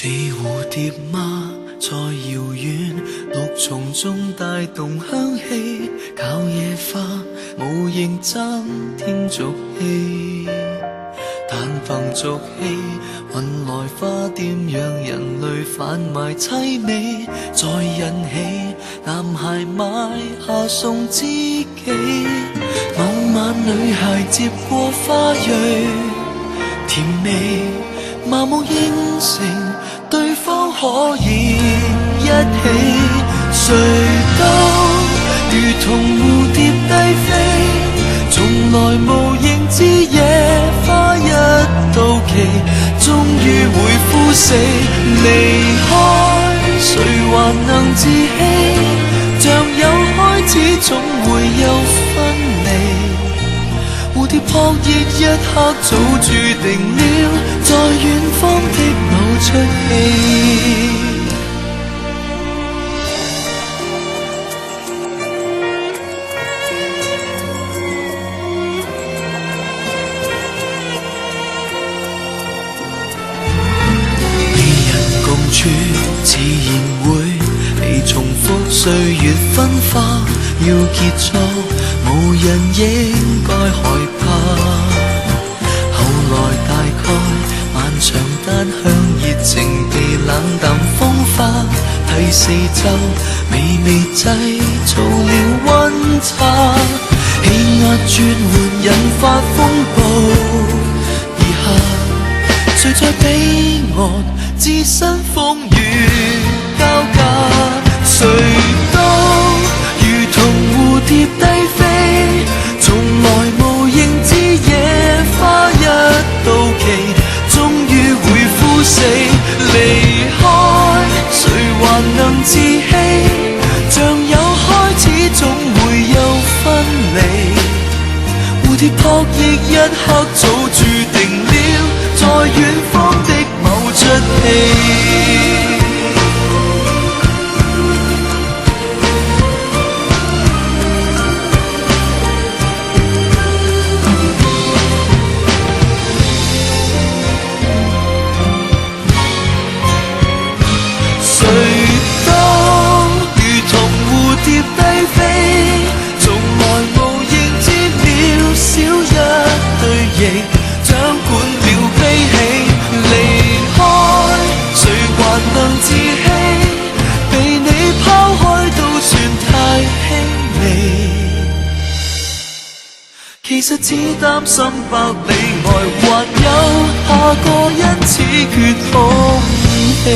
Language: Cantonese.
似蝴蝶嗎？在遙遠綠叢中帶動香氣，靠野花無形增添俗氣。但憑俗氣運來花店，讓人類販賣凄美，再引起男孩買下送知己。某晚女孩接過花蕊，甜味麻木應承對方可以一起，誰都如同蝴蝶低飛，從來無形之野花一到期，終於會枯死。離開誰還能自欺，像有開始總會有分離。蝴蝶撲翼一刻早注定了，在遠方的某出戲。自然會被重複，歲月分化要結束，無人應該害怕。後來大概漫長單向熱情被冷淡風化，替四周微微製造了溫差，氣壓轉換引發風暴，而下誰在彼岸置身風雨交加，誰都如同蝴蝶低飛，從來無形之野花一到期，終於會枯死。離開誰還能自欺，像有開始總會有分離。蝴蝶撲翼一刻早注定了，在遠方的某出戲。掌管了悲喜，離開誰還能自欺，被你拋開都算太輕微，其實只擔心百里外還有下個因此缺空氣。